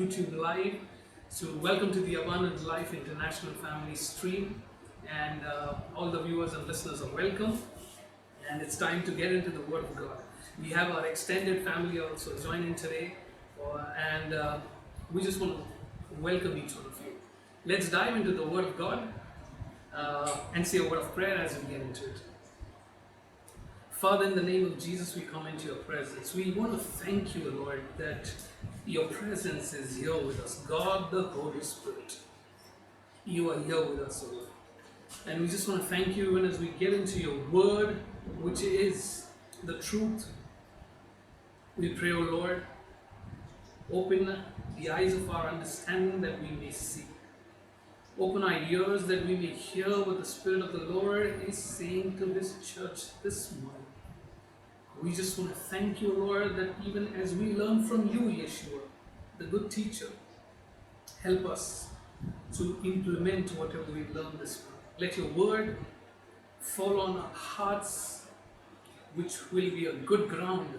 YouTube Live. So welcome to the Abundant Life International Family Stream, and all the viewers and listeners are welcome. And it's time to get into the Word of God. We have our extended family also joining today, and we just want to welcome each one of you. Let's dive into the Word of God and say a word of prayer as we get into it. Father, in the name of Jesus, we come into your presence. We want to thank you, Lord, that your presence is here with us. God, the Holy Spirit, you are here with us, O Lord. And we just want to thank you even as we get into your word, which is the truth. We pray, O Lord, open the eyes of our understanding that we may see. Open our ears that we may hear what the Spirit of the Lord is saying to this church this morning. We just want to thank you, Lord, that even as we learn from you, Yeshua, the good teacher, help us to implement whatever we learn this morning. Let your word fall on our hearts, which will be a good ground,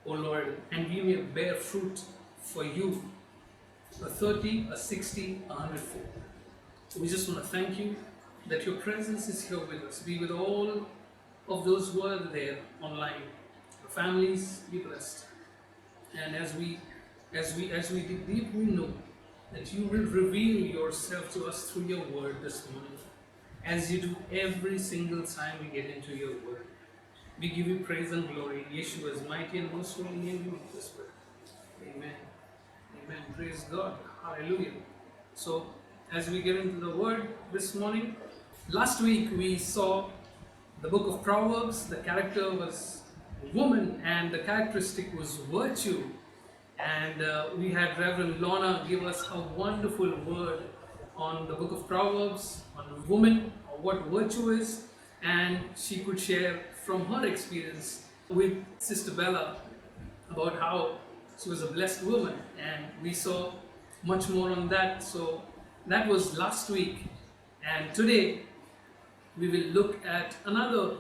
O Lord, and we may bear fruit for you, a 30, a 60, a 100-fold. We just want to thank you that your presence is here with us. Be with all of those who are there online. Our families, be blessed. And as we dig deep, we know that you will reveal yourself to us through your word this morning, as you do every single time we get into your word. We give you praise and glory in Yeshua's mighty and most holy name. We make this prayer. Amen. Amen. Praise God. Hallelujah. So, as we get into the word this morning, last week we saw the book of Proverbs. The character was a woman and the characteristic was virtue. And we had Reverend Lorna give us a wonderful word on the book of Proverbs, on a woman, or what virtue is, and she could share from her experience with Sister Bella about how she was a blessed woman, and we saw much more on that. So that was last week, and today we will look at another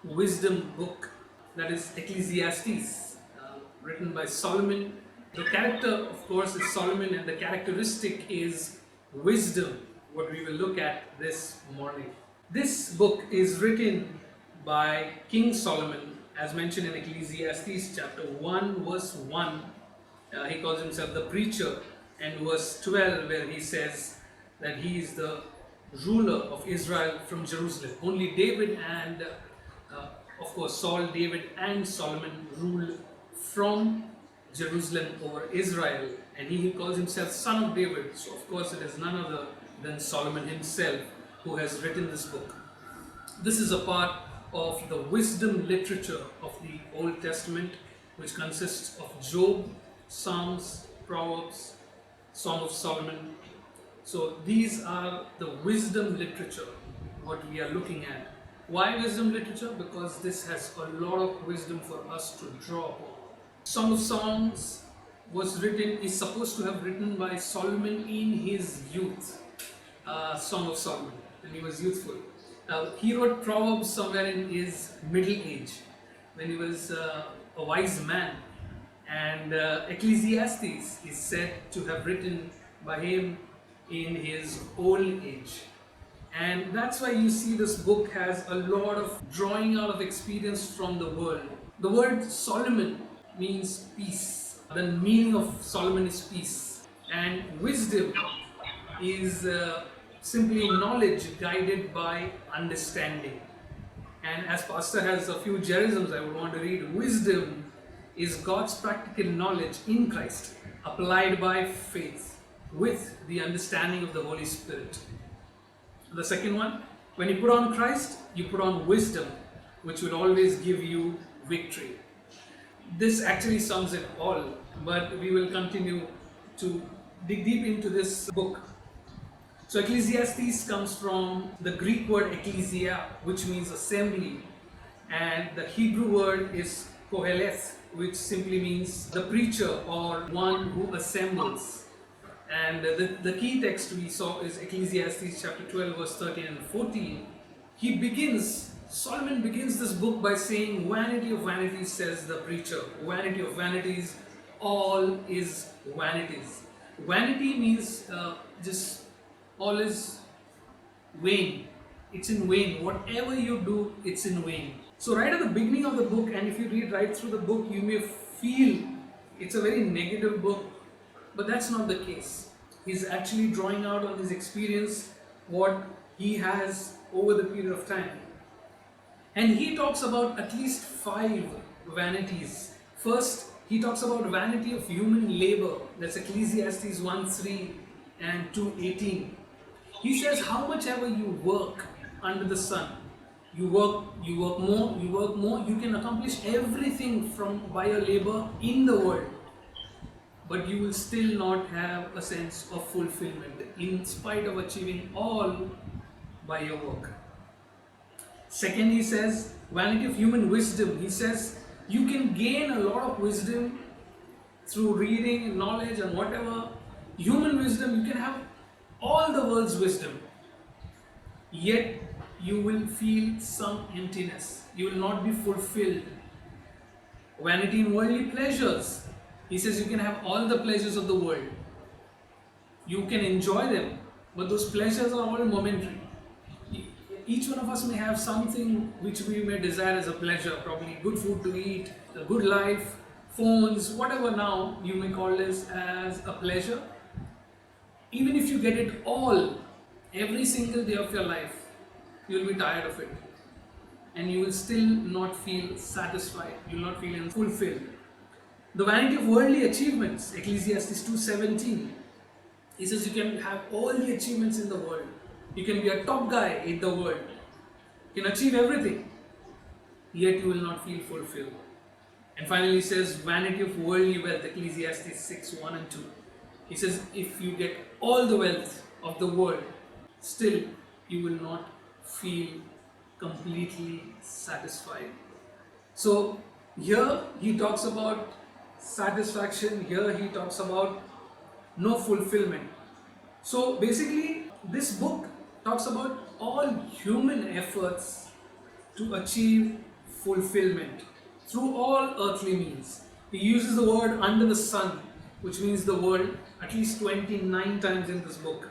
wisdom book, that is Ecclesiastes, written by Solomon. The character, of course, is Solomon, and the characteristic is wisdom, what we will look at this morning. This book is written by King Solomon, as mentioned in Ecclesiastes chapter 1, verse 1. He calls himself the preacher, and verse 12, where he says that he is the ruler of Israel from Jerusalem. Only David and, of course, Saul, David, and Solomon ruled from Jerusalem over Israel, and he calls himself son of David. So, of course, it is none other than Solomon himself who has written this book. This is a part of the wisdom literature of the Old Testament, which consists of Job, Psalms, Proverbs, Song of Solomon. So these are the wisdom literature, what we are looking at. Why wisdom literature? Because this has a lot of wisdom for us to draw upon. Song of Songs is supposed to have written by Solomon in his youth. Song of Solomon, when he was youthful. He wrote Proverbs somewhere in his middle age, when he was a wise man. And Ecclesiastes is said to have written by him in his old age. And that's why you see this book has a lot of drawing out of experience from the world. The word Solomon means peace. The meaning of Solomon is peace. And wisdom is simply knowledge guided by understanding. And as Pastor has a few gerisms I would want to read, wisdom is God's practical knowledge in Christ, applied by faith with the understanding of the Holy Spirit. The second one, when you put on Christ, you put on wisdom, which will always give you victory. This actually sums it all, but we will continue to dig deep into this book. So Ecclesiastes comes from the Greek word ecclesia, which means assembly, and the Hebrew word is koheleth, which simply means the preacher or one who assembles. And the key text we saw is Ecclesiastes chapter 12, verse 13 and 14. Solomon begins this book by saying, "Vanity of vanities," says the preacher. Vanity of vanities, all is vanities. Vanity means just all is vain. It's in vain. Whatever you do, it's in vain. So right at the beginning of the book, and if you read right through the book, you may feel it's a very negative book, but that's not the case. He's actually drawing out on his experience what he has over the period of time. And he talks about at least 5 vanities. First, he talks about vanity of human labor. That's Ecclesiastes 1:3 and 2:18. He says, how much ever you work under the sun, you work more, you can accomplish everything by your labor in the world, but you will still not have a sense of fulfillment in spite of achieving all by your work. Second, he says, vanity of human wisdom. He says, you can gain a lot of wisdom through reading, knowledge, and whatever. Human wisdom, you can have all the world's wisdom, yet you will feel some emptiness. You will not be fulfilled. Vanity in worldly pleasures. He says you can have all the pleasures of the world. You can enjoy them, but those pleasures are all momentary. Each one of us may have something which we may desire as a pleasure, probably good food to eat, a good life, phones, whatever now you may call this as a pleasure. Even if you get it all, every single day of your life, you will be tired of it. And you will still not feel satisfied, you will not feel fulfilled. The vanity of worldly achievements, Ecclesiastes 2:17. He says you can have all the achievements in the world. You can be a top guy in the world. You can achieve everything, yet you will not feel fulfilled. And finally he says vanity of worldly wealth, Ecclesiastes 6:1 and 2. He says if you get all the wealth of the world, still you will not feel completely satisfied. So here he talks about satisfaction, here he talks about no fulfillment. So basically this book talks about all human efforts to achieve fulfillment through all earthly means. He uses the word under the sun, which means the world, at least 29 times in this book.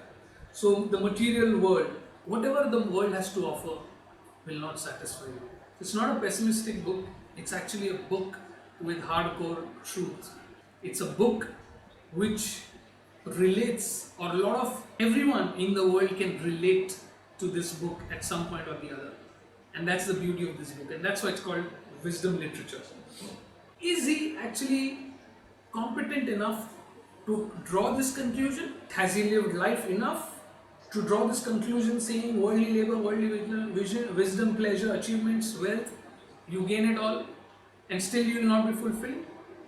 So the material world, whatever the world has to offer, will not satisfy you. It's not a pessimistic book, it's actually a book with hardcore truth. It's a book which relates, or a lot of everyone in the world can relate to this book at some point or the other. And that's the beauty of this book, and that's why it's called wisdom literature. Is he actually competent enough to draw this conclusion? Has he lived life enough to draw this conclusion saying worldly labor, worldly wisdom, pleasure, achievements, wealth, you gain it all and still you will not be fulfilled?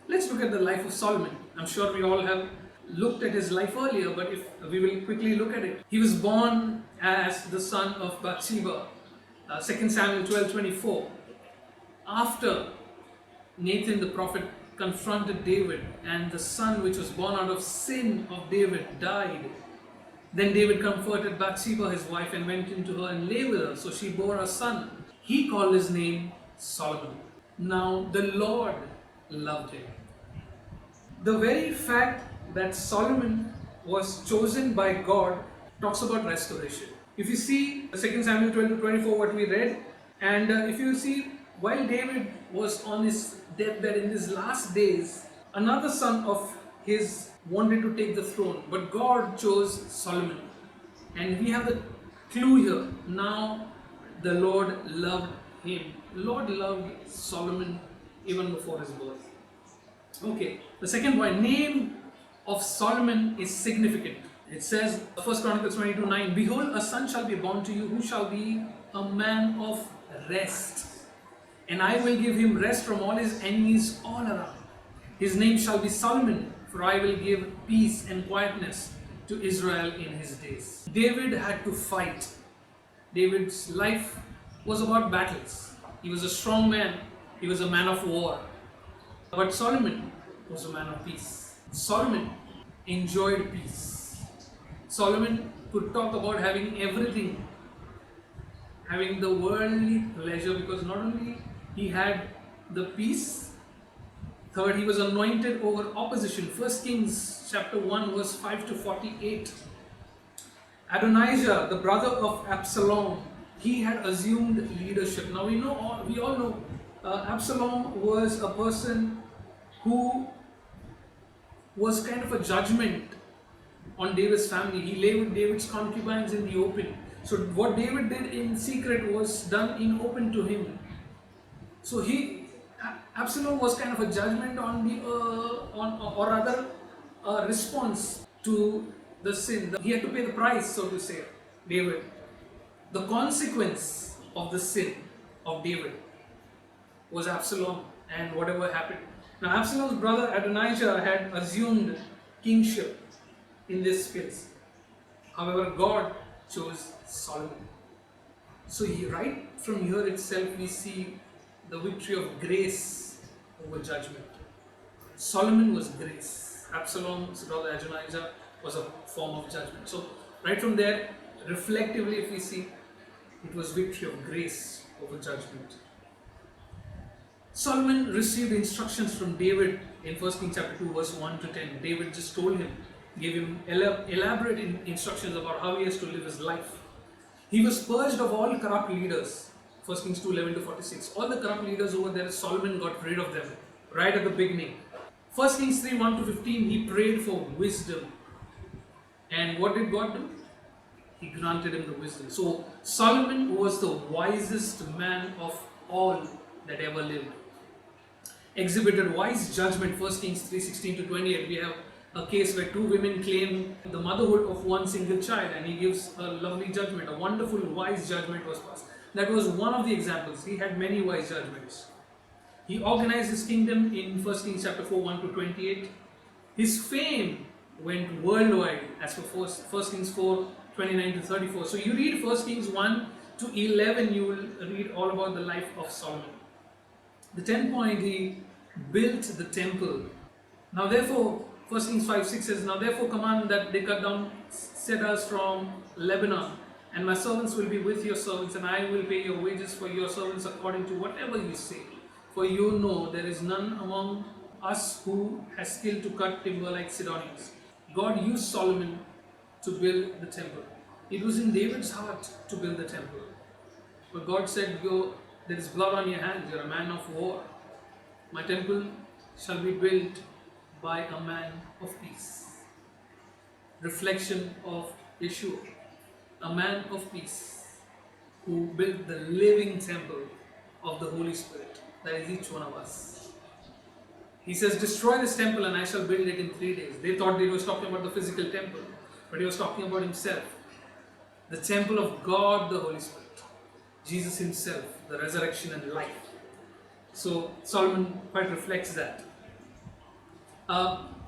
Let's look at the life of Solomon. I'm sure we all have looked at his life earlier, but if we will quickly look at it. He was born as the son of Bathsheba, 2 Samuel 12:24. After Nathan the prophet confronted David and the son which was born out of sin of David died, then David comforted Bathsheba his wife and went into her and lay with her. So she bore a son. He called his name Solomon. Now the Lord loved him. The very fact that Solomon was chosen by God talks about restoration. If you see 2 Samuel 12:24, what we read, and if you see, while David was on his deathbed in his last days, another son of his wanted to take the throne, but God chose Solomon. And we have the clue here. Now the Lord loved him. The Lord loved Solomon even before his birth. Okay, the second point, name of Solomon is significant. It says, 1 Chronicles 22:9, behold, a son shall be born to you who shall be a man of rest. And I will give him rest from all his enemies all around. His name shall be Solomon, for I will give peace and quietness to Israel in his days. David had to fight. David's life was about battles. He was a strong man. He was a man of war. But Solomon was a man of peace. Solomon enjoyed peace. Solomon could talk about having everything, having the worldly pleasure, because not only he had the peace, Third, he was anointed over opposition. 1 Kings chapter 1 verse 5 to 48. Adonijah, the brother of Absalom, he had assumed leadership. Now we all know Absalom was a person who was kind of a judgment on David's family. He lay with David's concubines in the open. So what David did in secret was done in open to him. So Absalom was kind of a judgment on the or rather a response to the sin. He had to pay the price, so to say. David, the consequence of the sin of David was Absalom and whatever happened. Now Absalom's brother Adonijah had assumed kingship in this place. However, God chose Solomon. So right from here itself we see the victory of grace over judgment. Solomon was grace. Absalom's brother Adonijah was a form of judgment. So right from there, reflectively if we see, it was victory of grace over judgment. Solomon received instructions from David in 1 Kings chapter 2 verse 1 to 10. David just told him, gave him elaborate instructions about how he has to live his life. He was purged of all corrupt leaders. 1 Kings 2 11 to 46. All the corrupt leaders over there, Solomon got rid of them right at the beginning. 1 Kings 3 1 to 15, he prayed for wisdom. And what did God do? He granted him the wisdom. So Solomon was the wisest man of all that ever lived. Exhibited wise judgment. 1 Kings 3 16 to 28. We have a case where two women claim the motherhood of one single child, and he gives a lovely judgment. A wonderful wise judgment was passed. That was one of the examples. He had many wise judgments. He organized his kingdom in 1 Kings chapter 4 1 to 28. His fame went worldwide as for 1 Kings 4 29 to 34. So you read 1 Kings 1 to 11, you will read all about the life of Solomon. The 10th point, he built the temple. Now therefore, 1 Kings 5 6 says, now therefore command that they cut down cedars from Lebanon, and my servants will be with your servants, and I will pay your wages for your servants according to whatever you say. For you know there is none among us who has skill to cut timber like Sidonians. God used Solomon to build the temple. It was in David's heart to build the temple. But God said, there is blood on your hands, you are a man of war. My temple shall be built by a man of peace. Reflection of Yeshua, a man of peace who built the living temple of the Holy Spirit. That is each one of us. He says, destroy this temple and I shall build it in 3 days. They thought he was talking about the physical temple, but he was talking about himself. The temple of God, the Holy Spirit. Jesus himself, the resurrection and life. So Solomon quite reflects that.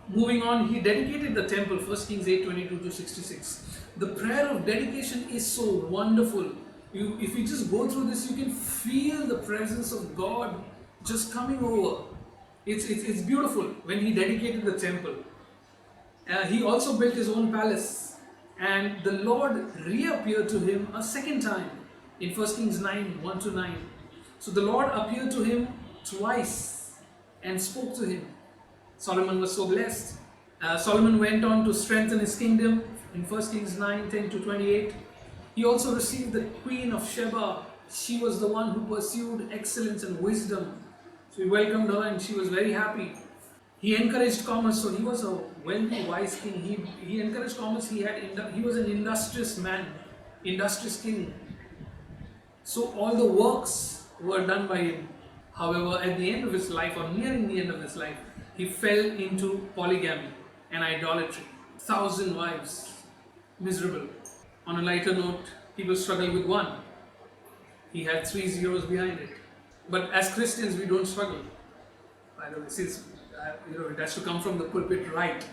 Moving on, he dedicated the temple, 1 Kings 8 22 to 66. The prayer of dedication is so wonderful. If you just go through this, you can feel the presence of God just coming over. It's beautiful when he dedicated the temple. He also built his own palace, and the Lord reappeared to him a second time in 1 Kings 9 1 to 9. So the Lord appeared to him twice and spoke to him. Solomon was so blessed. Solomon went on to strengthen his kingdom in 1 Kings 9 10 to 28. He also received the Queen of Sheba. She was the one who pursued excellence and wisdom. So he welcomed her and she was very happy. He encouraged commerce, so he was a wealthy, wise king. He encouraged commerce. He was an industrious man, industrious king. So all the works were done by him. However, at the end of his life, or nearing the end of his life, he fell into polygamy and idolatry. 1,000 wives, miserable. On a lighter note, people struggle with one. He had 3 zeros behind it. But as Christians, we don't struggle. By the way, since it has to come from the pulpit right.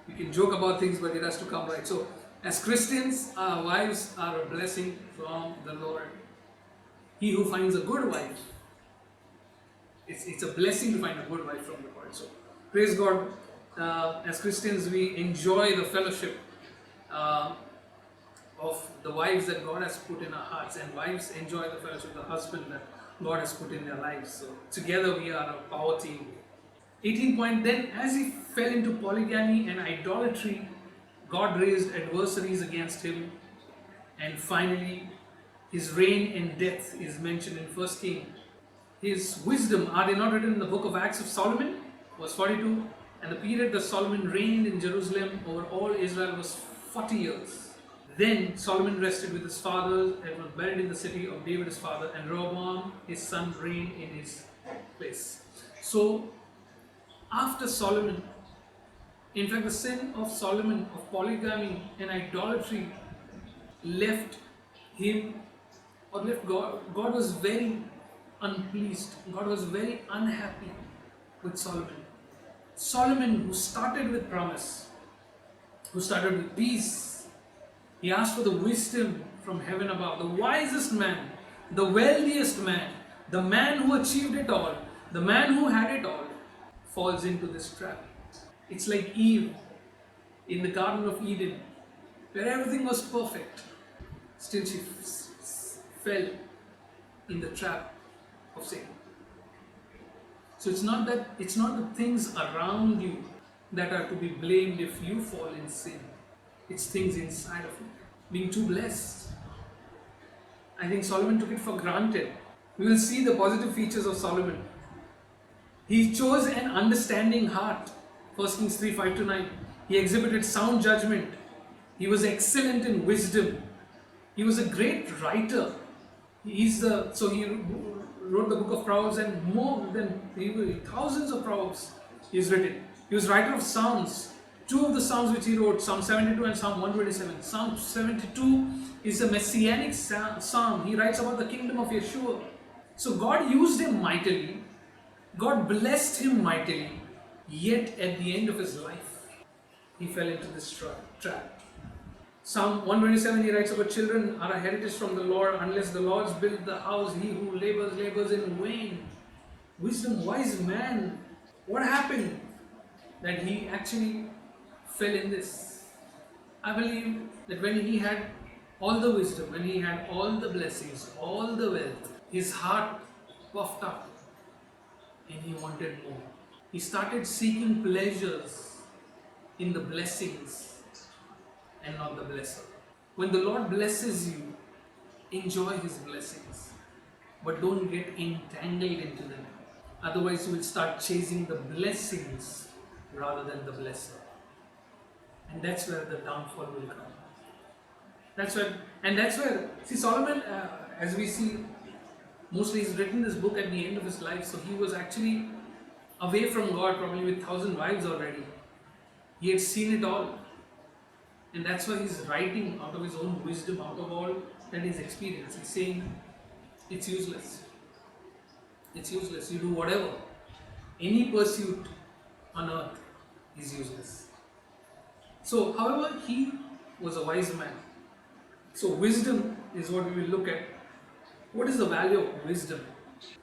You can joke about things, but it has to come right. So, as Christians, our wives are a blessing from the Lord. He who finds a good wife, it's a blessing to find a good wife from the Lord. So, praise God. As Christians, we enjoy the fellowship of the wives that God has put in our hearts, and wives enjoy the fellowship of the husband that God has put in their lives. So together we are a power team. 18 point, then as he fell into polygamy and idolatry, God raised adversaries against him, and finally his reign and death is mentioned in 1 King. His wisdom, are they not written in the book of Acts of Solomon? Verse 42. And the period that Solomon reigned in Jerusalem over all Israel was 40 years. Then Solomon rested with his fathers and was buried in the city of David his father, and Rehoboam his son reigned in his place. So, after Solomon, in fact, the sin of Solomon, of polygamy and idolatry, left him, or left God. God was very unpleased. God was very unhappy with Solomon. Solomon, who started with promise, who started with peace, he asked for the wisdom from heaven above. The wisest man, the wealthiest man, the man who achieved it all, the man who had it all, falls into this trap. It's like Eve in the Garden of Eden, where everything was perfect. Still she fell in the trap of Satan. So it's not the things around you that are to be blamed if you fall in sin. It's things inside of you. Being too blessed. I think Solomon took it for granted. We will see the positive features of Solomon. He chose an understanding heart. 1 Kings 3, 5-9. He exhibited sound judgment. He was excellent in wisdom. He was a great writer. He wrote the book of Proverbs, and more than thousands of Proverbs he's written. He was writer of Psalms. Two of the Psalms which he wrote, Psalm 72 and Psalm 127. Psalm 72 is a messianic psalm. He writes about the kingdom of Yeshua. So God used him mightily. God blessed him mightily. Yet at the end of his life, he fell into this trap. Psalm 127, he writes about children are a heritage from the Lord. Unless the Lord build the house, he who labors in vain. Wisdom, wise man. What happened that he actually fell in this? I believe that when he had all the wisdom, when he had all the blessings, all the wealth, his heart puffed up and he wanted more. He started seeking pleasures in the blessings and not the blesser. When the Lord blesses you, enjoy His blessings, but don't get entangled into them. Otherwise, you will start chasing the blessings rather than the blesser, and that's where the downfall will come. That's where see Solomon, as we see, mostly he's written this book at the end of his life, so he was actually away from God, probably with 1,000 wives already. He had seen it all. And that's why he's writing out of his own wisdom, out of all that he's experienced. He's saying, it's useless. It's useless. You do whatever. Any pursuit on earth is useless. So, however, he was a wise man. So, wisdom is what we will look at. What is the value of wisdom?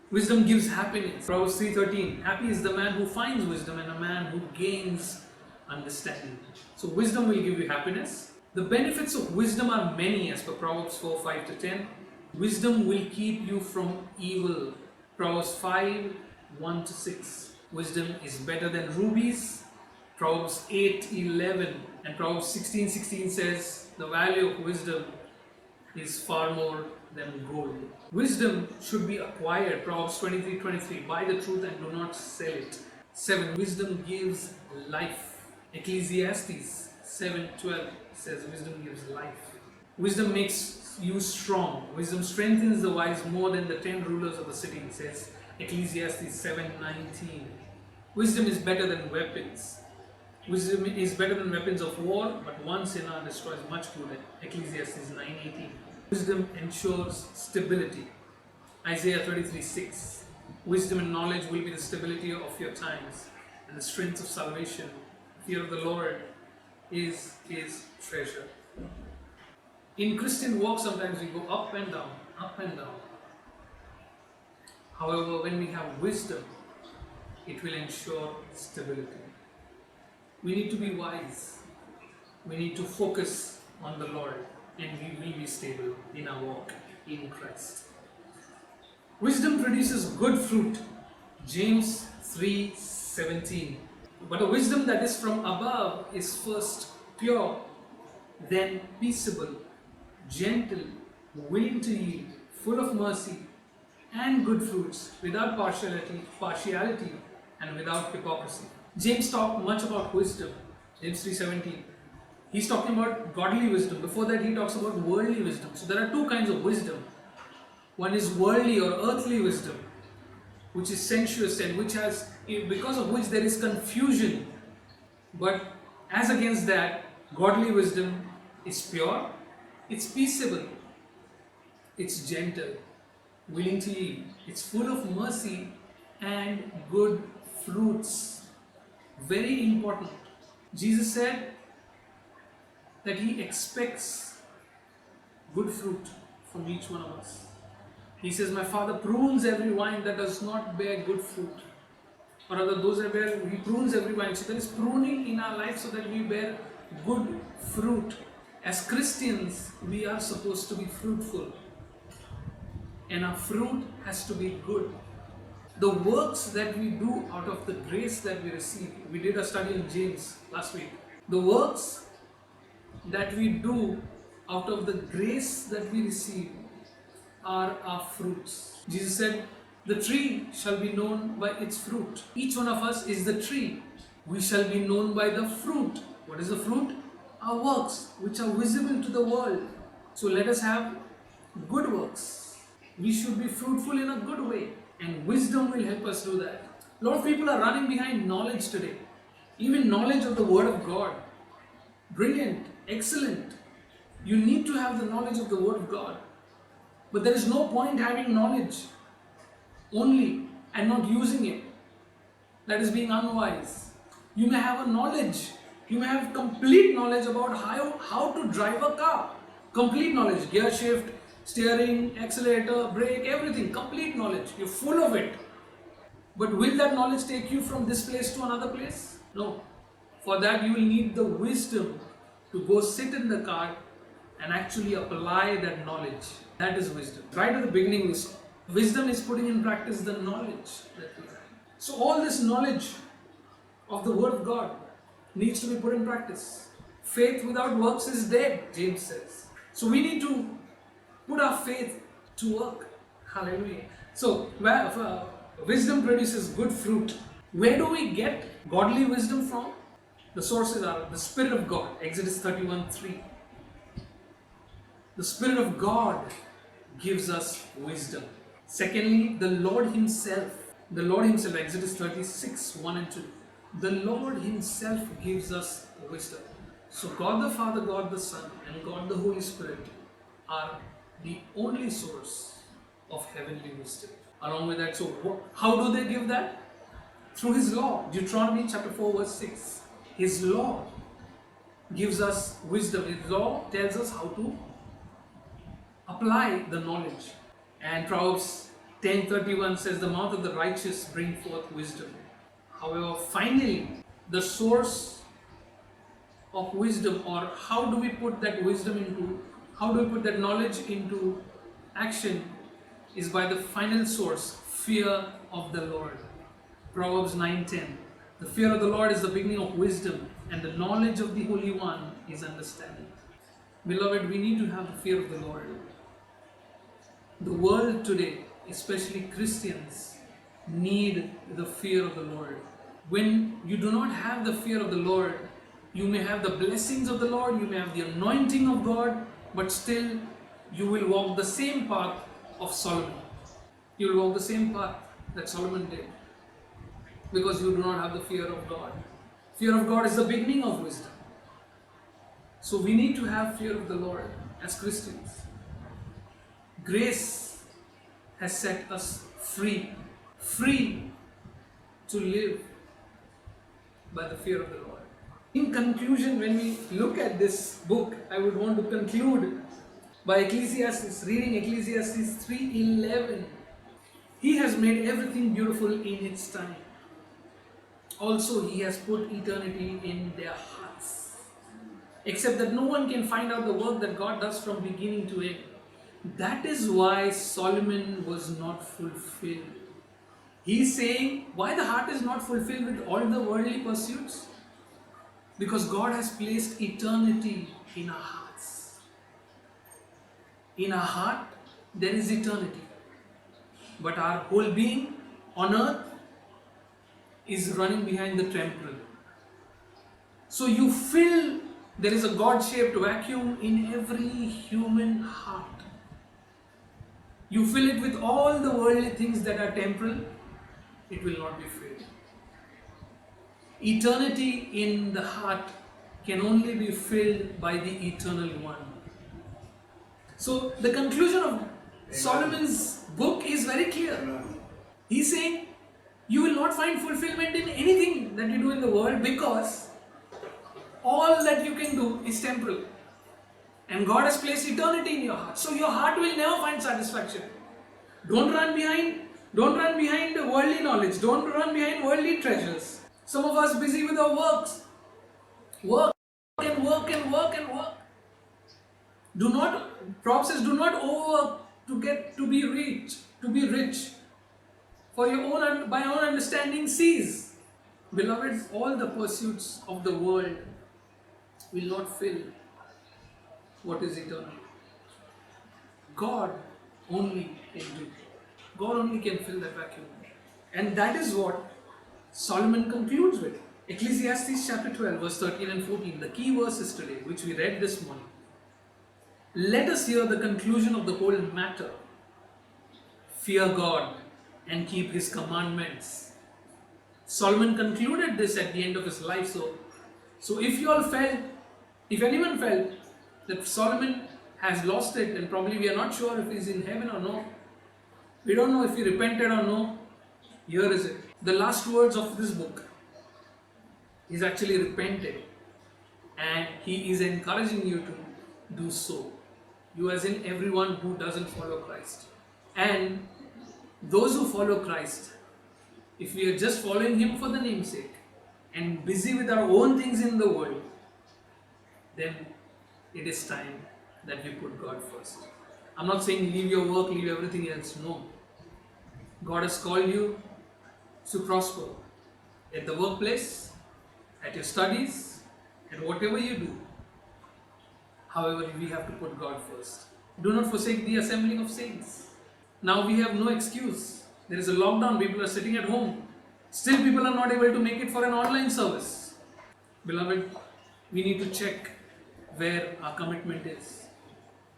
Wisdom gives happiness. Proverbs 3:13. Happy is the man who finds wisdom and a man who gains understanding. So wisdom will give you happiness. The benefits of wisdom are many, as per Proverbs 4, 5-10. Wisdom will keep you from evil. Proverbs 5, 1-6. Wisdom is better than rubies. Proverbs 8, 11. And Proverbs 16, 16 says, the value of wisdom is far more than gold. Wisdom should be acquired. Proverbs 23, 23. Buy the truth and do not sell it. 7. Wisdom gives life. Ecclesiastes 7:12 says wisdom gives life. Wisdom makes you strong. Wisdom strengthens the wise more than the 10 rulers of the city, says Ecclesiastes 7:19. Wisdom is better than weapons. Wisdom is better than weapons of war, but one sinner destroys much good. Ecclesiastes 9:18. Wisdom ensures stability. Isaiah 33:6. Wisdom and knowledge will be the stability of your times and the strength of salvation. Fear of the Lord is His treasure. In Christian walk, sometimes we go up and down, up and down. However, when we have wisdom, it will ensure stability. We need to be wise. We need to focus on the Lord, and we will be stable in our walk in Christ. Wisdom produces good fruit. James 3:7 17. But a wisdom that is from above is first pure, then peaceable, gentle, willing to yield, full of mercy and good fruits, without partiality and without hypocrisy. James talked much about wisdom. James 3:17. He's talking about godly wisdom. Before that, he talks about worldly wisdom. So there are two kinds of wisdom. One is worldly or earthly wisdom, which is sensuous and because of which there is confusion. But as against that, godly wisdom is pure, it's peaceable, it's gentle, willing to yield, it's full of mercy and good fruits. Very important. Jesus said that he expects good fruit from each one of us. He says, my Father prunes every vine that does not bear good fruit. Or rather, he prunes every vine. So there is pruning in our life so that we bear good fruit. As Christians, we are supposed to be fruitful. And our fruit has to be good. The works that we do out of the grace that we receive. We did a study on James last week. The works that we do out of the grace that we receive are our fruits. Jesus said, the tree shall be known by its fruit. Each one of us is the tree. We shall be known by the fruit. What is the fruit? Our works, which are visible to the world. So let us have good works. We should be fruitful in a good way. And wisdom will help us do that. A lot of people are running behind knowledge today. Even knowledge of the Word of God. Brilliant, excellent. You need to have the knowledge of the Word of God. But there is no point having knowledge only and not using it. That is being unwise. You may have a knowledge. You may have complete knowledge about how to drive a car. Complete knowledge. Gear shift, steering, accelerator, brake, everything. Complete knowledge. You're full of it. But will that knowledge take you from this place to another place? No. For that you will need the wisdom to go sit in the car and actually apply that knowledge. That is wisdom. Right at the beginning, wisdom is putting in practice the knowledge that we have. So all this knowledge of the Word of God needs to be put in practice. Faith without works is dead, James says. So we need to put our faith to work. Hallelujah. So wisdom produces good fruit. Where do we get godly wisdom from? The sources are the Spirit of God, Exodus 31:3. The Spirit of God gives us wisdom. Secondly, the Lord Himself, Exodus 36:1 and 2. The Lord Himself gives us wisdom. So God the Father, God the Son, and God the Holy Spirit are the only source of heavenly wisdom. Along with that, so how do they give that? Through His law. Deuteronomy chapter 4 verse 6. His law gives us wisdom. His law tells us how to apply the knowledge. And Proverbs 10:31 says, the mouth of the righteous bring forth wisdom. However, finally, the source of wisdom, or how do we put that knowledge into action, is by the final source, fear of the Lord. Proverbs 9:10. The fear of the Lord is the beginning of wisdom, and the knowledge of the Holy One is understanding. Beloved, we need to have the fear of the Lord. The world today, especially Christians, need the fear of the Lord. When you do not have the fear of the Lord, you may have the blessings of the Lord, you may have the anointing of God, but still you will walk the same path of Solomon. You will walk the same path that Solomon did, because you do not have the fear of God. Fear of God is the beginning of wisdom. So we need to have fear of the Lord as Christians. Grace has set us free to live by the fear of the Lord. In conclusion, when we look at this book, I would want to conclude by reading Ecclesiastes 3:11. He has made everything beautiful in its time. Also, He has put eternity in their hearts. Except that no one can find out the work that God does from beginning to end. That is why Solomon was not fulfilled. He's saying why the heart is not fulfilled with all the worldly pursuits? Because God has placed eternity in our hearts. In our heart, there is eternity. But our whole being on earth is running behind the temporal. So you feel there is a God-shaped vacuum in every human heart. You fill it with all the worldly things that are temporal, it will not be filled. Eternity in the heart can only be filled by the eternal one. So the conclusion of Solomon's book is very clear. He's saying you will not find fulfillment in anything that you do in the world because all that you can do is temporal. And God has placed eternity in your heart. So your heart will never find satisfaction. Don't run behind worldly knowledge. Don't run behind worldly treasures. Some of us busy with our works. Work and work and work and work. Prabhupada says, do not overwork to be rich. For your own, by your own understanding, cease. Beloved, all the pursuits of the world will not fill what is eternal. God only can do. God only can fill that vacuum. And that is what Solomon concludes with. Ecclesiastes chapter 12, verse 13 and 14, the key verses today, which we read this morning. Let us hear the conclusion of the whole matter. Fear God and keep His commandments. Solomon concluded this at the end of his life. So if anyone felt that Solomon has lost it, and probably we are not sure if he's in heaven or no, we don't know if he repented or no, here is it. The last words of this book, he's actually repented and he is encouraging you to do so. You as in everyone who doesn't follow Christ. And those who follow Christ, if we are just following Him for the namesake and busy with our own things in the world, then it is time that we put God first. I'm not saying leave your work, leave everything else. No. God has called you to prosper at the workplace, at your studies, and whatever you do. However, we have to put God first. Do not forsake the assembling of saints. Now we have no excuse. There is a lockdown, people are sitting at home. Still people are not able to make it for an online service. Beloved, we need to check where our commitment is.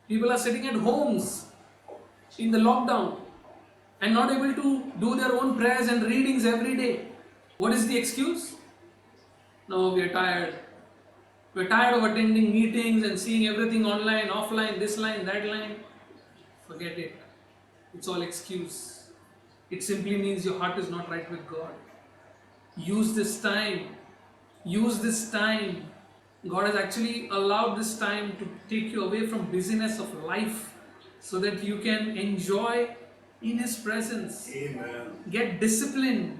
People are sitting at homes in the lockdown and not able to do their own prayers and readings every day. What is the excuse? No, we are tired. We are tired of attending meetings and seeing everything online, offline, this line, that line. Forget it. It's all excuse. It simply means your heart is not right with God. Use this time. Use this time. God has actually allowed this time to take you away from busyness of life so that you can enjoy in His presence. Amen. Get discipline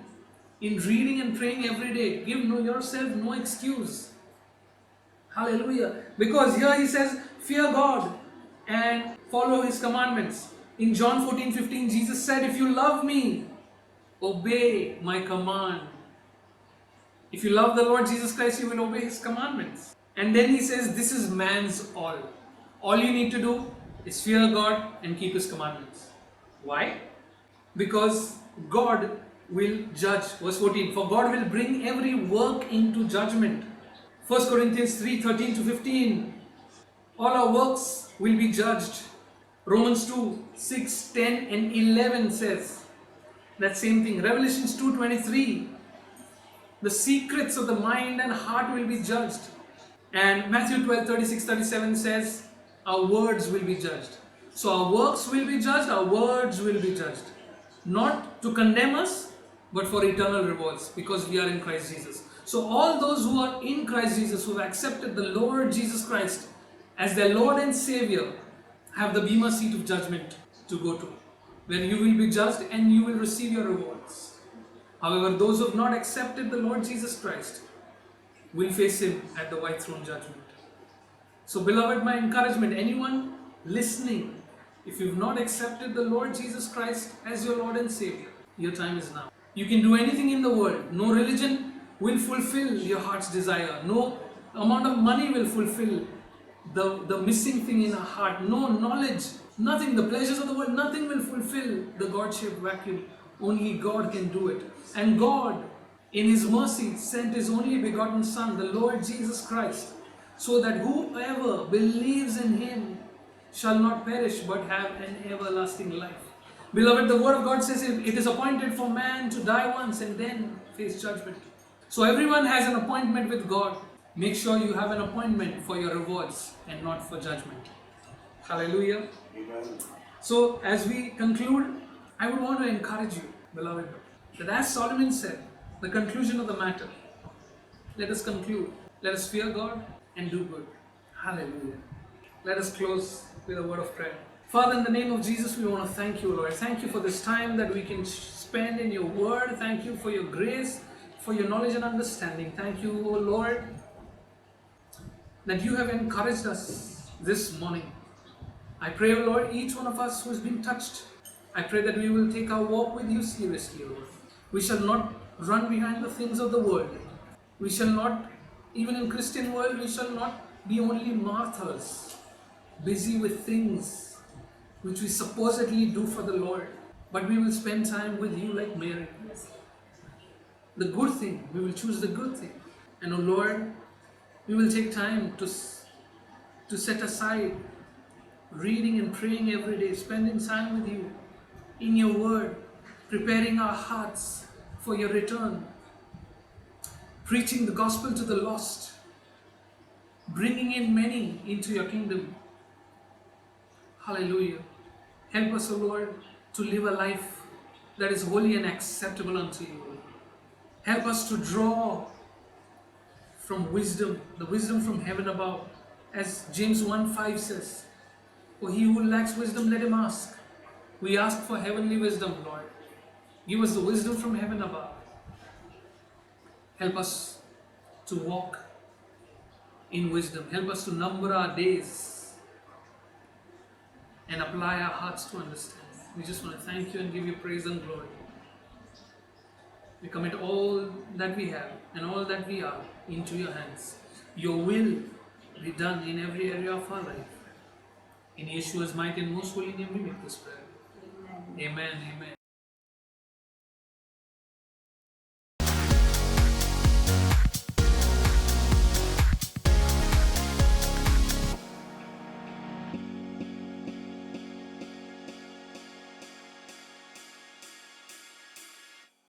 in reading and praying every day. Give yourself no excuse. Hallelujah. Because here He says, fear God and follow His commandments. In John 14:15, Jesus said, if you love me, obey my command. If you love the Lord Jesus Christ, you will obey His commandments. And then He says, this is man's all. All you need to do is fear God and keep His commandments. Why? Because God will judge. Verse 14, for God will bring every work into judgment. 1 Corinthians 3:13-15, all our works will be judged. Romans 2:6, 10 and 11 says that same thing. Revelations 2:23, the secrets of the mind and heart will be judged. And Matthew 12:36-37 says our words will be judged. So our works will be judged, our words will be judged. Not to condemn us, but for eternal rewards, because we are in Christ Jesus. So all those who are in Christ Jesus, who have accepted the Lord Jesus Christ as their Lord and Savior, have the Bema seat of judgment to go to, where you will be judged and you will receive your rewards. However, those who have not accepted the Lord Jesus Christ will face Him at the white throne judgment. So beloved, my encouragement, anyone listening, if you've not accepted the Lord Jesus Christ as your Lord and Savior, Your time is now. You can do anything in the world. No religion will fulfill your heart's desire. No amount of money will fulfill the missing thing in our heart. No knowledge, nothing, the pleasures of the world, nothing will fulfill the God-shaped vacuum. Only God can do it. And God, in His mercy, sent His only begotten Son, the Lord Jesus Christ, so that whoever believes in Him shall not perish but have an everlasting life. Beloved, the Word of God says it is appointed for man to die once and then face judgment. So everyone has an appointment with God. Make sure you have an appointment for your rewards and not for judgment. Hallelujah. Amen. So as we conclude, I would want to encourage you, beloved, that as Solomon said, the conclusion of the matter, let us conclude. Let us fear God and do good. Hallelujah. Let us close with a word of prayer. Father, in the name of Jesus, we want to thank you, Lord. Thank you for this time that we can spend in your word. Thank you for your grace, for your knowledge and understanding. Thank you, O Lord, that you have encouraged us this morning. I pray, O Lord, each one of us who has been touched, I pray that we will take our walk with you seriously, Lord. We shall not run behind the things of the world. We shall not, even in Christian world, we shall not be only Marthas, busy with things which we supposedly do for the Lord, but we will spend time with you like Mary. The good thing, we will choose the good thing. And, O Lord, we will take time to set aside reading and praying every day, spending time with you in your word, preparing our hearts for your return, preaching the gospel to the lost, bringing in many into your kingdom. Hallelujah. Help us, O Lord, to live a life that is holy and acceptable unto you. Help us to draw from wisdom, the wisdom from heaven above. As James 1:5 says, for he who lacks wisdom, let him ask. We ask for heavenly wisdom, Lord. Give us the wisdom from heaven above. Help us to walk in wisdom. Help us to number our days and apply our hearts to understand. We just want to thank you and give you praise and glory. We commit all that we have and all that we are into your hands. Your will be done in every area of our life. In Yeshua's mighty and most holy name we make this prayer. Amen. Amen.